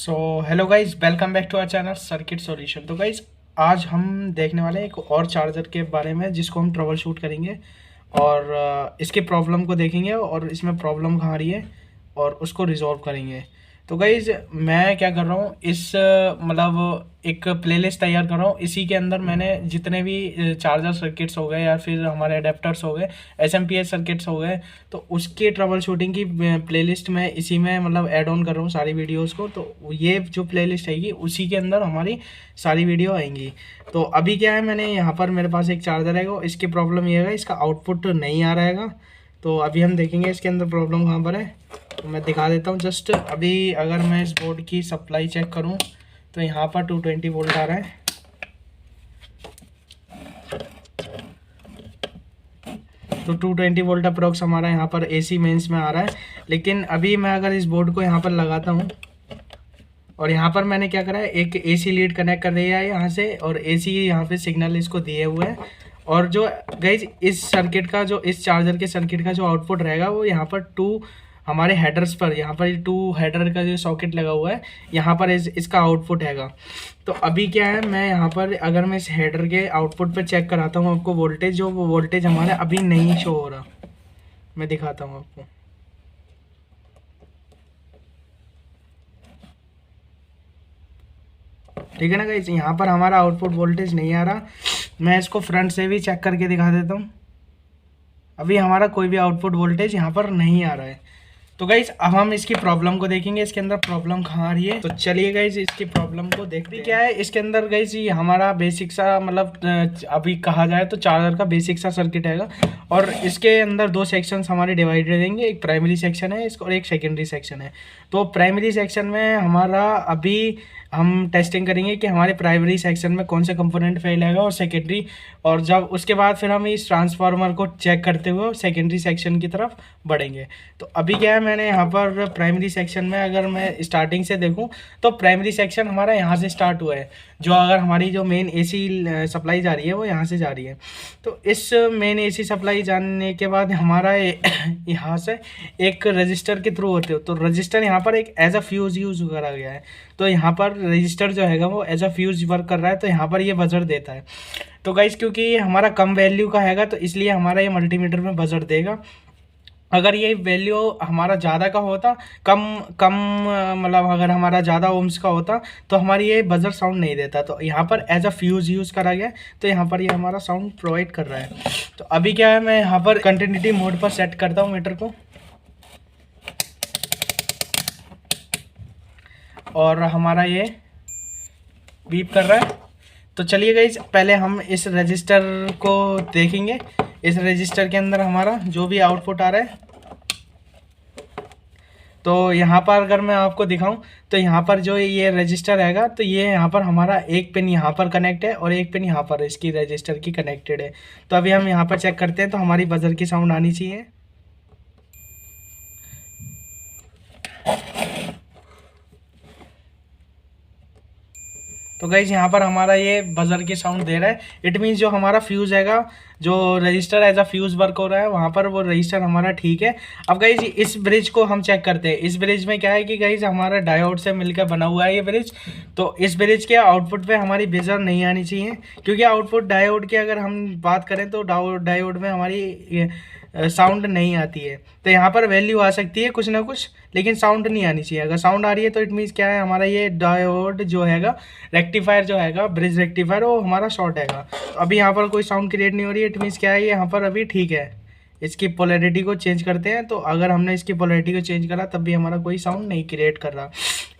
So hello guys, welcome back to our channel circuit solution. तो guys आज हम देखने वाले हैं एक और चार्जर के बारे में जिसको हम ट्रबल शूट करेंगे और इसके प्रॉब्लम को देखेंगे और इसमें प्रॉब्लम कहाँ आ रही है और उसको रिजॉल्व करेंगे। तो गाइज मैं क्या कर रहा हूँ, इस मतलब एक प्लेलिस्ट तैयार कर रहा हूँ। इसी के अंदर मैंने जितने भी चार्जर सर्किट्स हो गए या फिर हमारे अडेप्टर्स हो गए, एसएमपीएस सर्किट्स हो गए, तो उसके ट्रबल शूटिंग की प्लेलिस्ट मैं इसी में मतलब ऐड ऑन कर रहा हूँ सारी वीडियोस को। तो ये जो प्लेलिस्ट आएगी उसी के अंदर हमारी सारी वीडियो आएंगी। तो अभी क्या है, मैंने यहाँ पर मेरे पास एक चार्जर है, इसकी प्रॉब्लम ये है इसका आउटपुट नहीं आ रहा है। तो अभी हम देखेंगे इसके अंदर प्रॉब्लम कहाँ पर है। तो मैं दिखा देता हूँ जस्ट। अभी अगर मैं इस बोर्ड की सप्लाई चेक करूँ तो यहाँ पर 220 वोल्ट आ रहा है। तो 220 वोल्ट अप्रोक्स हमारा यहाँ पर एसी मेंस में आ रहा है। लेकिन अभी मैं अगर इस बोर्ड को यहाँ पर लगाता हूँ और यहाँ पर मैंने क्या करा है, एक एसी लीड कनेक्ट कर दिया है यहाँ से और एसी यहाँ पे सिग्नल इसको दिए हुए हैं। और जो गाइज इस सर्किट का जो इस चार्जर के सर्किट का जो आउटपुट रहेगा वो यहाँ पर हमारे हेडर्स पर, यहाँ पर 2 हेडर का जो सॉकेट लगा हुआ है यहाँ पर इसका आउटपुट हैगा। तो अभी क्या है, मैं यहाँ पर अगर मैं इस हेडर के आउटपुट पर चेक कराता हूँ आपको वोल्टेज, जो वो वोल्टेज हमारा अभी नहीं शो हो रहा। मैं दिखाता हूँ आपको। ठीक है ना गाइस, यहाँ पर हमारा आउटपुट वोल्टेज नहीं आ रहा। मैं इसको फ्रंट से भी चेक करके दिखा देता हूँ। अभी हमारा कोई भी आउटपुट वोल्टेज यहाँ पर नहीं आ रहा है। तो गाइज अब हम इसकी प्रॉब्लम को देखेंगे, इसके अंदर प्रॉब्लम कहाँ आ रही है। तो चलिए गाइज इसकी प्रॉब्लम को देखते हैं। क्या है इसके अंदर गाइज, ये हमारा बेसिक सा मतलब अभी कहा जाए तो चार्जर का बेसिक सा सर्किट हैगा और इसके अंदर 2 सेक्शंस हमारे डिवाइडेड रहेंगे। एक प्राइमरी सेक्शन है इसको और एक सेकेंडरी सेक्शन है। तो प्राइमरी सेक्शन में हमारा अभी हम टेस्टिंग करेंगे कि हमारे प्राइमरी सेक्शन में कौन से कंपोनेंट फेल आएगा और सेकेंडरी, और जब उसके बाद फिर हम इस ट्रांसफार्मर को चेक करते हुए सेकेंडरी सेक्शन की तरफ बढ़ेंगे। तो अभी क्या है, मैंने यहाँ पर प्राइमरी सेक्शन में अगर मैं स्टार्टिंग से देखूँ तो प्राइमरी सेक्शन हमारा यहाँ से स्टार्ट हुआ है। जो अगर हमारी जो मेन एसी सप्लाई जा रही है वो यहाँ से जा रही है। तो इस मेन एसी सप्लाई जाने के बाद हमारा यहाँ से एक रजिस्टर के थ्रू होते हो, तो रजिस्टर यहाँ पर एक एज अ फ्यूज़ यूज़ करा गया है। तो यहाँ पर रजिस्टर जो हैगा वो एज अ फ्यूज़ वर्क कर रहा है, तो यहाँ पर ये बजर देता है। तो गाइस क्योंकि ये हमारा कम वैल्यू का हैगा तो इसलिए हमारा ये मल्टीमीटर में बजर देगा। अगर ये वैल्यू हमारा ज़्यादा का होता, कम कम मतलब अगर हमारा ज़्यादा ओम्स का होता तो हमारी ये बजर साउंड नहीं देता। तो यहाँ पर एज अ फ्यूज़ यूज़ करा गया, तो यहाँ पर ये हमारा साउंड प्रोवाइड कर रहा है। तो अभी क्या है, मैं यहाँ पर कंटिन्यूटी मोड पर सेट करता हूँ मीटर को और हमारा ये बीप कर रहा है। तो चलिए गाइस पहले हम इस रजिस्टर को देखेंगे। इस रजिस्टर के अंदर हमारा जो भी आउटपुट आ रहा है, तो यहाँ पर अगर मैं आपको दिखाऊं तो यहाँ पर जो ये रजिस्टर हैगा, तो ये यहाँ पर हमारा एक पिन यहाँ पर कनेक्ट है और एक पिन यहाँ पर इसकी रजिस्टर की कनेक्टेड है। तो अभी हम यहाँ पर चेक करते हैं, तो हमारी बजर की साउंड आनी चाहिए। तो गाइज यहाँ पर हमारा ये बजर की साउंड दे रहा है। इट मीन्स जो हमारा फ्यूज़ हैगा, जो register as a fuse work हो रहा है वहाँ पर वो रजिस्टर हमारा ठीक है। अब गाइज इस ब्रिज को हम चेक करते हैं। इस ब्रिज में क्या है कि गाइज हमारा डायोड से मिलकर बना हुआ है ये ब्रिज। तो इस ब्रिज के आउटपुट पे हमारी बजर नहीं आनी चाहिए, क्योंकि आउटपुट डायोड की अगर हम बात करें तो डायोड में हमारी साउंड नहीं आती है। तो यहाँ पर वैल्यू आ सकती है कुछ ना कुछ, लेकिन साउंड नहीं आनी चाहिए। अगर साउंड आ रही है तो इट मीन्स क्या है, हमारा ये डायोड जो हैगा, रेक्टिफायर जो हैगा, ब्रिज रेक्टिफायर, वो हमारा शॉर्ट हैगा। तो अभी यहाँ पर कोई साउंड क्रिएट नहीं हो रही है। इट मीन्स क्या है, ये यहाँ पर अभी ठीक है। इसकी पोलैरिटी को चेंज करते हैं, तो अगर हमने इसकी पोलैरिटी को चेंज करा तब भी हमारा कोई साउंड नहीं क्रिएट कर रहा।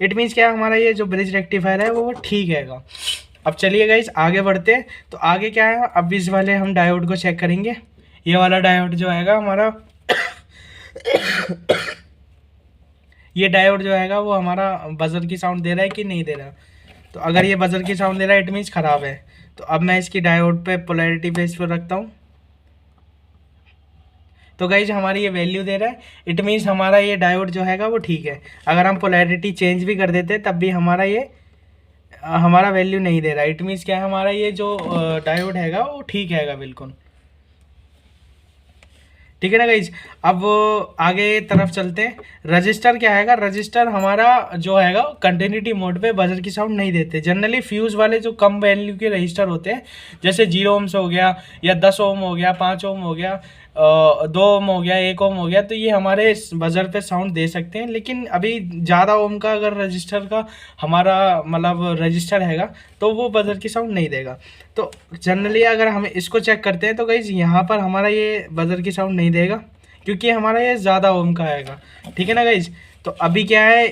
इट मीन्स क्या है, हमारा ये जो ब्रिज रेक्टिफायर है वो ठीक हैगा। अब चलिए गाइस आगे बढ़ते हैं। तो आगे क्या है, अब इस वाले हम डायोड को चेक करेंगे। ये वाला डायोड जो हैगा हमारा ये डायोड जो हैगा वो हमारा बजर की साउंड दे रहा है कि नहीं दे रहा। तो अगर ये बजर की साउंड दे रहा है इट मीन्स ख़राब है। तो अब मैं इसकी डायोड पे पोलैरिटी पे इस पर रखता हूँ। तो गाइज हमारी ये वैल्यू दे रहा है, इट मीन्स हमारा ये डायोड जो हैगा वो ठीक है। अगर हम पोलैरिटी चेंज भी कर देते तब भी हमारा ये हमारा वैल्यू नहीं दे रहा। इट मीन्स क्या है, हमारा ये जो डायोड हैगा वो ठीक हैगा बिल्कुल। ठीक है ना गाइज। अब आगे तरफ चलते हैं। रजिस्टर क्या हैगा, रजिस्टर हमारा जो हैगा कंटिन्यूटी मोड पे बजर की साउंड नहीं देते। जनरली फ्यूज वाले जो कम वैल्यू के रजिस्टर होते हैं, जैसे 0 ओम्स हो गया या 10 ओम हो गया, 5 ओम हो गया, 2 ओम हो गया, 1 ओम हो गया, तो ये हमारे बजर पे साउंड दे सकते हैं। लेकिन अभी ज़्यादा ओम का अगर रजिस्टर का हमारा मतलब रजिस्टर हैगा तो वो बजर की साउंड नहीं देगा। तो जनरली अगर हम इसको चेक करते हैं तो गाइज यहाँ पर हमारा ये बजर की साउंड नहीं देगा, क्योंकि हमारा ये ज़्यादा ओम का आएगा। ठीक है ना गाइज। तो अभी क्या है,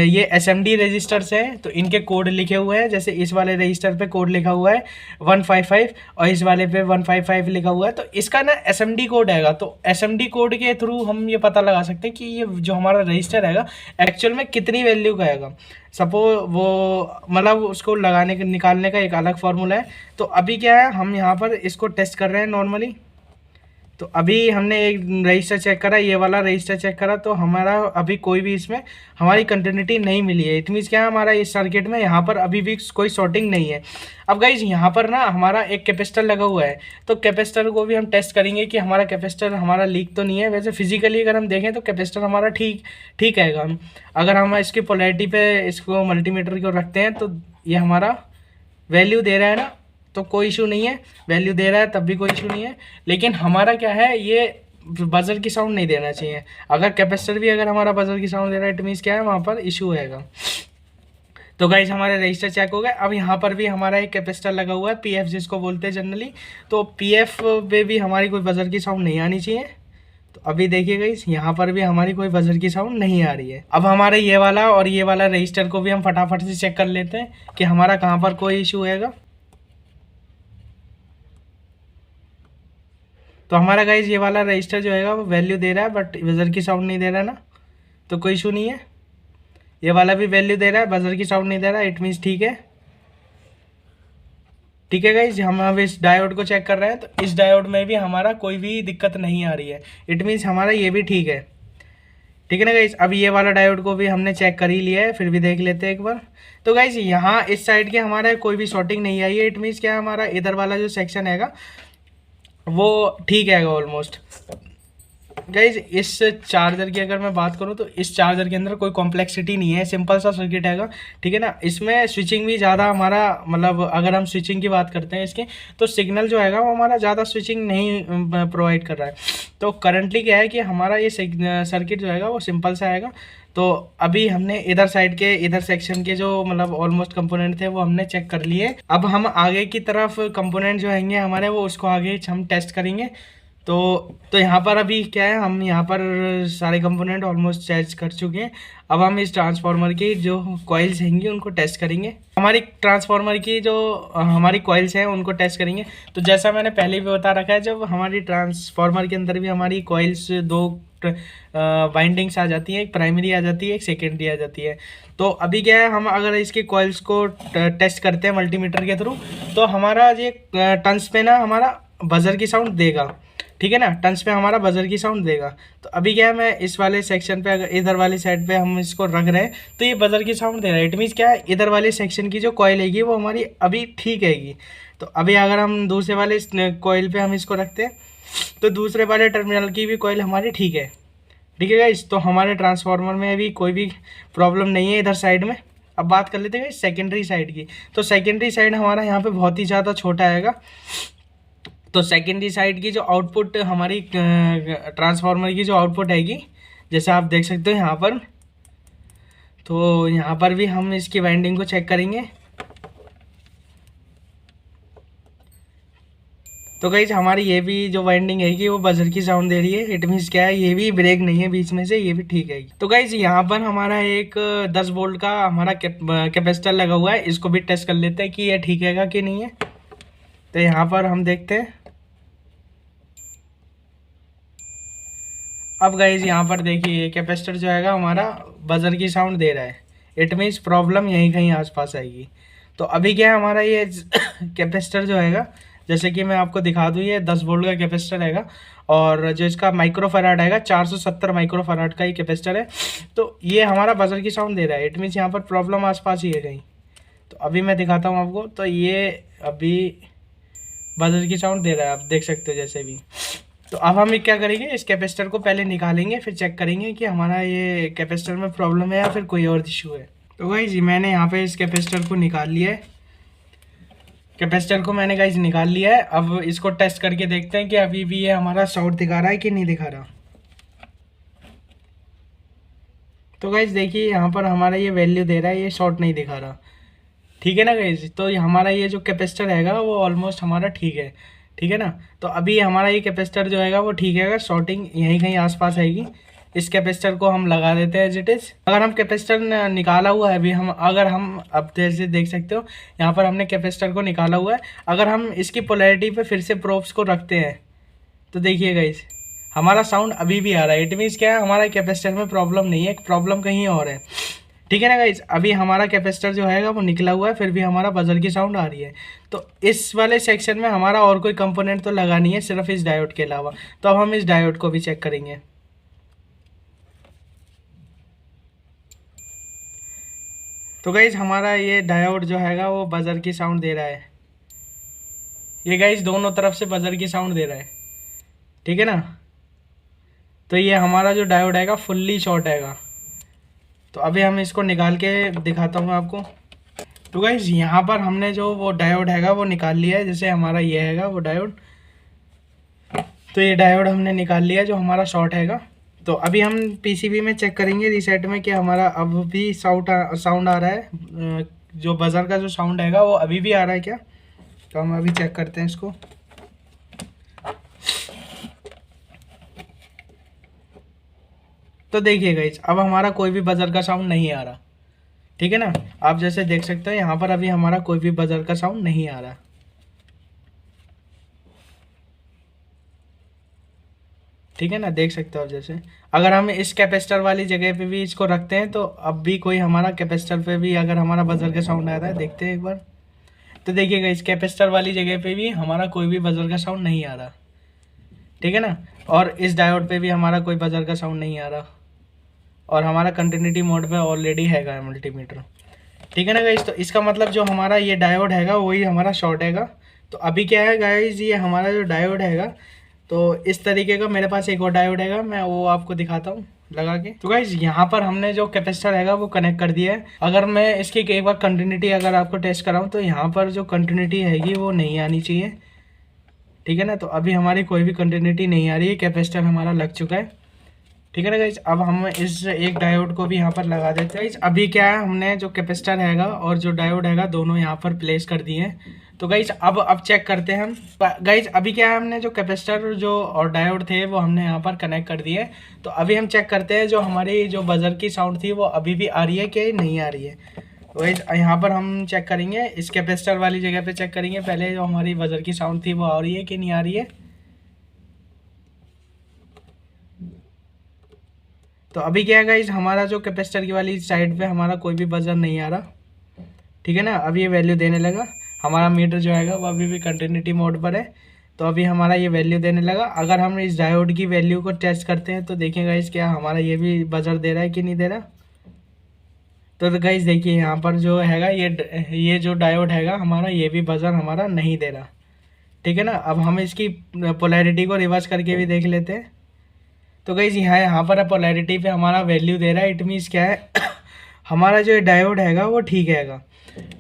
ये एसएमडी रजिस्टर्स हैं, तो इनके कोड लिखे हुए हैं। जैसे इस वाले रजिस्टर पे कोड लिखा हुआ है 155 और इस वाले पे 155 लिखा हुआ है। तो इसका ना एसएमडी कोड आएगा, तो एसएमडी कोड के थ्रू हम ये पता लगा सकते हैं कि ये जो हमारा रजिस्टर आएगा एक्चुअल में कितनी वैल्यू का आएगा। सपोज वो मतलब उसको लगाने के निकालने का एक अलग फार्मूला है। तो अभी क्या है, हम यहाँ पर इसको टेस्ट कर रहे हैं नॉर्मली। तो अभी हमने एक रजिस्टर चेक करा, ये वाला रजिस्टर चेक करा, तो हमारा अभी कोई भी इसमें हमारी कंटिन्यूटी नहीं मिली है। इट मीन्स क्या है, हमारा इस सर्किट में यहाँ पर अभी भी कोई शॉर्टिंग नहीं है। अब गाइज यहाँ पर ना हमारा एक कैपेसिटर लगा हुआ है, तो कैपेसिटर को भी हम टेस्ट करेंगे कि हमारा कैपेसिटर हमारा लीक तो नहीं है। वैसे फिजिकली अगर हम देखें तो कैपेसिटर हमारा ठीक है। हम अगर हम इसकी पोलैरिटी पे इसको मल्टीमीटर को रखते हैं तो ये हमारा वैल्यू दे रहा है ना, तो कोई इशू नहीं है। वैल्यू दे रहा है तब भी कोई इशू नहीं है। लेकिन हमारा क्या है, ये बजर की साउंड नहीं देना चाहिए। अगर कैपेसिटर भी अगर हमारा बजर की साउंड दे रहा है, इट मीन्स क्या है, वहाँ पर इशू आएगा। तो गाइज हमारे रजिस्टर चेक हो गए। अब यहाँ पर भी हमारा एक कैपेसिटर लगा हुआ है, पीएफ जिसको बोलते हैं जनरली। तो पीएफ पे भी हमारी कोई बजर की साउंड नहीं आनी चाहिए। तो अभी देखिए गाइस, यहाँ पर भी हमारी कोई बजर की साउंड नहीं आ रही है। अब हमारे ये वाला और ये वाला रजिस्टर को भी हम फटाफट से चेक कर लेते हैं कि हमारा कहाँ पर कोई इशू आएगा। तो हमारा गाइज ये वाला रजिस्टर जो है वो वैल्यू दे रहा है, बट बजर की साउंड नहीं दे रहा है ना, तो कोई इशू नहीं है। ये वाला भी वैल्यू दे रहा है, बजर की साउंड नहीं दे रहा है, इट मीन्स ठीक है। ठीक है गाइज, हम अब इस डायोड को चेक कर रहे हैं, तो इस डायोड में भी हमारा कोई भी दिक्कत नहीं आ रही है। इट मीन्स हमारा ये भी ठीक है। ठीक है ना गाइज। अब ये वाला डायोड को भी हमने चेक कर ही लिया है, फिर भी देख लेते हैं एक बार। तो गाइज यहाँ इस साइड के हमारा कोई भी शॉर्टिंग नहीं आई है। इट मीन्स क्या, हमारा इधर वाला जो सेक्शन हैगा वो ठीक है ऑलमोस्ट। गाइज इस चार्जर की अगर मैं बात करूं तो इस चार्जर के अंदर कोई कॉम्प्लेक्सिटी नहीं है, सिंपल सा सर्किट हैगा। ठीक है ना। इसमें स्विचिंग भी ज़्यादा हमारा मतलब अगर हम स्विचिंग की बात करते हैं इसके, तो सिग्नल जो हैगा वो हमारा ज़्यादा स्विचिंग नहीं प्रोवाइड कर रहा है। तो करंटली क्या है कि हमारा ये सर्किट जो हैगा वो सिंपल सा आएगा। तो अभी हमने इधर साइड के इधर सेक्शन के जो मतलब ऑलमोस्ट कंपोनेंट थे वो हमने चेक कर लिए। अब हम आगे की तरफ कंपोनेंट जो हैंगे हमारे वो उसको आगे हम टेस्ट करेंगे। तो यहाँ पर अभी क्या है, हम यहाँ पर सारे कंपोनेंट ऑलमोस्ट चेक कर चुके हैं। अब हम इस ट्रांसफार्मर की जो कॉइल्स हैंगी उनको टेस्ट करेंगे। हमारी ट्रांसफार्मर की जो हमारी कॉइल्स हैं उनको टेस्ट करेंगे। तो जैसा मैंने पहले भी बता रखा है, जब हमारी ट्रांसफार्मर के अंदर भी हमारी कॉइल्स दो वाइंडिंग्स आ जाती है, एक प्राइमरी आ जाती है, एक सेकेंडरी आ जाती है। तो अभी क्या है, हम अगर इसकी कॉइल्स को टेस्ट करते हैं मल्टीमीटर के थ्रू, तो हमारा ये टर्न्स पे ना हमारा बजर की साउंड देगा। ठीक है ना, टर्न्स पे हमारा बजर की साउंड देगा। तो अभी क्या है, मैं इस वाले सेक्शन पे अगर इधर वाली साइड पे हम इसको रख रहे हैं तो ये बजर की साउंड दे रहा है। इट मीन्स क्या है, इधर वाले सेक्शन की जो कॉइल हैगी वो हमारी अभी ठीक हैगी। तो अभी अगर हम दूसरे वाले कॉइल पे हम इसको रखते हैं तो दूसरे वाले टर्मिनल की भी कॉइल हमारी ठीक है। ठीक है गाइस, तो हमारे ट्रांसफार्मर में अभी कोई भी प्रॉब्लम नहीं है इधर साइड में। अब बात कर लेते हैं सेकेंडरी साइड की। तो सेकेंडरी साइड हमारा यहाँ पे बहुत ही ज़्यादा छोटा आएगा। तो सेकेंडरी साइड की जो आउटपुट हमारी ट्रांसफार्मर की जो आउटपुट हैगी, जैसे आप देख सकते हो यहाँ पर, तो यहाँ पर भी हम इसकी वाइंडिंग को चेक करेंगे। तो गाइस हमारी ये भी जो वाइंडिंग हैगी वो बजर की साउंड दे रही है। इट मीन्स क्या है, ये भी ब्रेक नहीं है बीच में से, ये भी ठीक है। तो गाइस यहाँ पर हमारा एक 10 वोल्ट का हमारा कैपेसिटर लगा हुआ है, इसको भी टेस्ट कर लेते हैं कि ये ठीक है कि नहीं है। तो यहाँ पर हम देखते हैं। अब गाइस यहाँ पर देखिए कैपेसिटर जो हैगा हमारा बजर की साउंड दे रहा है। इट मीन्स प्रॉब्लम यहीं कहीं आसपास आएगी। तो अभी क्या है, हमारा ये कैपेसिटर जो हैगा, जैसे कि मैं आपको दिखा दूँ, ये 10 वोल्ट का कैपेसिटर हैगा और जो इसका माइक्रोफैराड हैगा 470 माइक्रोफैराड का ही कैपेसिटर है। तो ये हमारा बजर की साउंड दे रहा है। इट मीन्स यहाँ पर प्रॉब्लम आसपास ही है कहीं। तो अभी मैं दिखाता हूँ आपको। तो ये अभी बजर की साउंड दे रहा है, आप देख सकते हो जैसे भी। तो अब हम क्या करेंगे, इस कैपेसिटर को पहले निकालेंगे, फिर चेक करेंगे कि हमारा ये कैपेसिटर में प्रॉब्लम है या फिर कोई और इशू है। तो गाइस जी मैंने यहाँ पे इस कैपेसिटर को निकाल लिया है। कैपेसिटर को मैंने गाइस निकाल लिया है। अब इसको टेस्ट करके देखते हैं कि अभी भी ये हमारा शॉर्ट दिखा रहा है कि नहीं दिखा रहा। तो गाइस देखिए यहाँ पर हमारा ये वैल्यू दे रहा है, ये शॉर्ट नहीं दिखा रहा। ठीक है ना गाइस, तो हमारा ये जो कैपेसिटर हैगा वो ऑलमोस्ट हमारा ठीक है। ठीक है ना, तो अभी हमारा ये कैपेसिटर जो हैगा वो ठीक है, शॉर्टिंग यहीं कहीं आसपास आएगी। इस कैपेसिटर को हम लगा देते हैं एज इट इज़। अगर हम कैपेसिटर निकाला हुआ है अभी हम, अगर हम अब जैसे देख सकते हो यहाँ पर हमने कैपेसिटर को निकाला हुआ है। अगर हम इसकी पोलैरिटी पे फिर से प्रोब्स को रखते हैं तो देखिए गाइस हमारा साउंड अभी भी आ रहा है। इट मीन्स क्या है, हमारा कैपेसिटर में प्रॉब्लम नहीं है, प्रॉब्लम कहीं और है। ठीक है ना गाइज, अभी हमारा कैपेसिटर जो है वो निकला हुआ है, फिर भी हमारा बजर की साउंड आ रही है। तो इस वाले सेक्शन में हमारा और कोई कंपोनेंट तो लगा नहीं है सिर्फ इस डायोड के अलावा। तो अब हम इस डायोड को भी चेक करेंगे। तो गाइज हमारा ये डायोड जो हैगा वो बजर की साउंड दे रहा है। ये गाइज दोनों तरफ से बजर की साउंड दे रहा है। ठीक है ना, तो ये हमारा जो डायोड हैगा फुल्ली शॉर्ट हैगा। तो अभी हम इसको निकाल के दिखाता हूँ आपको। तो गाइज यहाँ पर हमने जो वो डायोड हैगा वो निकाल लिया है। जैसे हमारा ये हैगा वो डायोड, तो ये डायोड हमने निकाल लिया जो हमारा शॉर्ट हैगा। तो अभी हम पीसीबी में चेक करेंगे रीसेट में कि हमारा अब भी साउंड आ रहा है, जो बजर का जो साउंड हैगा वो अभी भी आ रहा है क्या। तो हम अभी चेक करते हैं इसको। तो देखिए गाइज अब हमारा कोई भी बजर का साउंड नहीं आ रहा। ठीक है ना, आप जैसे देख सकते हो यहाँ पर अभी हमारा कोई भी बजर का साउंड नहीं आ रहा। ठीक है ना, देख सकते हो आप जैसे। अगर हम इस कैपेसिटर वाली जगह पे भी इसको रखते हैं तो अब भी कोई हमारा कैपेसिटर पे भी अगर हमारा बजर का साउंड आ रहा है, देखते हैं एक बार। तो देखिएगा इस कैपेसिटर वाली जगह पे भी हमारा कोई भी बजर का साउंड नहीं आ रहा। ठीक है ना, और इस डायोड पे भी हमारा कोई बजर का साउंड नहीं आ रहा, और हमारा कंटिन्यूटी मोड पे ऑलरेडी हैगा मल्टीमीटर। ठीक है ना गाइज, तो इसका मतलब जो हमारा ये डायोड हैगा वही हमारा शॉर्ट हैगा। तो अभी क्या है गाइज, ये हमारा जो डायोड हैगा, तो इस तरीके का मेरे पास एक और डायोड हैगा, मैं वो आपको दिखाता हूँ लगा के। तो गाइज यहाँ पर हमने जो कैपेसिटर हैगा वो कनेक्ट कर दिया है। अगर मैं इसकी एक बार कंटिन्यूटी अगर आपको टेस्ट कराऊँ तो यहाँ पर जो कंटिन्यूटी हैगी वो नहीं आनी चाहिए। ठीक है ना, तो अभी हमारी कोई भी कंटिन्यूटी नहीं आ रही है, कैपेसिटर हमारा लग चुका है। ठीक है ना गाइज, अब हम इस एक डायोड को भी यहाँ पर लगा देते हैं। अभी क्या है, हमने जो कैपेसिटर हैगा और जो डायोड हैगा दोनों यहाँ पर प्लेस कर दिए हैं। तो गाइज अब चेक करते हैं हम। गाइज अभी क्या है, हमने जो कैपेसिटर जो और डायोड थे वो हमने यहाँ पर कनेक्ट कर दिए। तो अभी हम चेक करते हैं जो हमारी जो बजर की साउंड थी वो अभी भी आ रही है कि नहीं आ रही है। तो गाइज यहाँ पर हम चेक करेंगे, इस कैपेसिटर वाली जगह पे चेक करेंगे पहले जो हमारी बजर की साउंड थी वो आ रही है कि नहीं आ रही है। तो अभी क्या है गाइज, हमारा जो कैपेसिटर की वाली साइड पे हमारा कोई भी बजर नहीं आ रहा। ठीक है ना, अब ये वैल्यू देने लगा। हमारा मीटर जो है वो अभी भी कंटिन्यूटी मोड पर है, तो अभी हमारा ये वैल्यू देने लगा। अगर हम इस डायोड की वैल्यू को टेस्ट करते हैं तो देखिए गाइज क्या हमारा ये भी बजर दे रहा है कि नहीं दे रहा। तो गाइज देखिए यहाँ पर जो हैगा ये जो डायोड हैगा हमारा ये भी बजर हमारा नहीं दे रहा। ठीक है ना, अब हम इसकी पोलैरिटी को रिवर्स करके भी देख लेते हैं। तो गाइज यहाँ पर पोलैरिटी पे हमारा वैल्यू दे रहा है। इट मीन्स क्या है हमारा जो डायोड हैगा वो ठीक हैगा।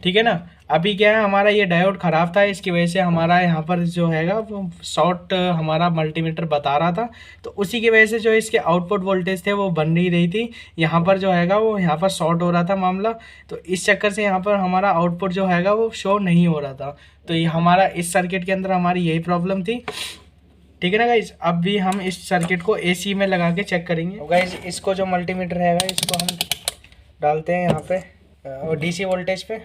ठीक है ना, अभी क्या है, हमारा ये डायोड ख़राब था, इसकी वजह से हमारा यहाँ पर जो हैगा वो शॉर्ट हमारा मल्टीमीटर बता रहा था। तो उसी की वजह से जो इसके आउटपुट वोल्टेज थे वो बन नहीं रही थी। यहाँ पर जो हैगा वो यहाँ पर शॉर्ट हो रहा था मामला। तो इस चक्कर से यहाँ पर हमारा आउटपुट जो हैगा वो शो नहीं हो रहा था। तो ये हमारा इस सर्किट के अंदर हमारी यही प्रॉब्लम थी। ठीक है ना गाइज, अब भी हम इस सर्किट को एसी में लगा के चेक करेंगे। गाइज इसको जो मल्टीमीटर हैगा इसको हम डालते हैं यहाँ पे डीसी वोल्टेज पे,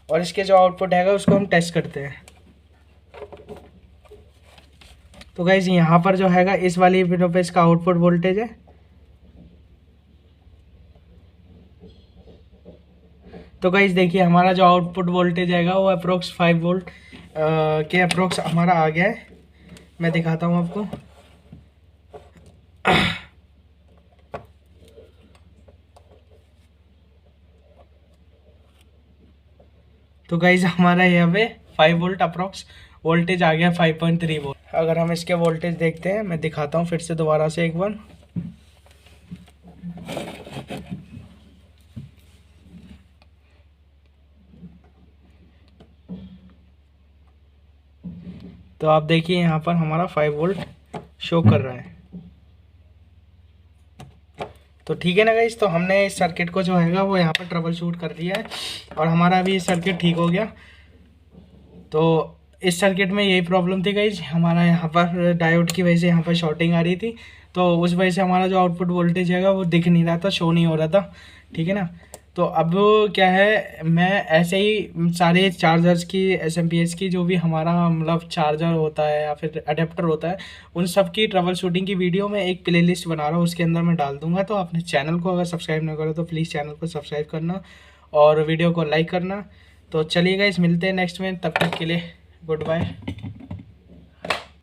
और इसके जो आउटपुट हैगा उसको हम टेस्ट करते हैं। तो गाइज यहाँ पर जो हैगा इस वाली पिनों पे इसका आउटपुट वोल्टेज है। तो गाइज देखिए हमारा जो आउटपुट वोल्टेज हैगा वो अप्रोक्स 5 वोल्ट के अप्रोक्स हमारा आ गया है। मैं दिखाता हूँ आपको। तो गाइज हमारा यहाँ पे 5 वोल्ट अप्रोक्स वोल्टेज आ गया, 5.3 वोल्ट। अगर हम इसके वोल्टेज देखते हैं, मैं दिखाता हूँ फिर से दोबारा से एक बार। तो आप देखिए यहाँ पर हमारा 5 वोल्ट शो कर रहा है। तो ठीक है ना गाइस, तो हमने इस सर्किट को जो है वो यहाँ पर ट्रबल शूट कर दिया है और हमारा अभी सर्किट ठीक हो गया। तो इस सर्किट में यही प्रॉब्लम थी गाइस, हमारा यहाँ पर डायोड की वजह से यहाँ पर शॉर्टिंग आ रही थी, तो उस वजह से हमारा जो आउटपुट वोल्टेज है वो दिख नहीं रहा था, शो नहीं हो रहा था। ठीक है ना। तो अब क्या है, मैं ऐसे ही सारे चार्जर्स की, एसएमपीएस की, जो भी हमारा मतलब चार्जर होता है या फिर अडेप्टर होता है, उन सब की ट्रबल शूटिंग की वीडियो मैं एक प्लेलिस्ट बना रहा हूँ, उसके अंदर मैं डाल दूंगा। तो अपने चैनल को अगर सब्सक्राइब नहीं करो तो प्लीज़ चैनल को सब्सक्राइब करना और वीडियो को लाइक करना। तो चलिए गाइस, मिलते हैं नेक्स्ट में, तब तक के लिए गुड बाय।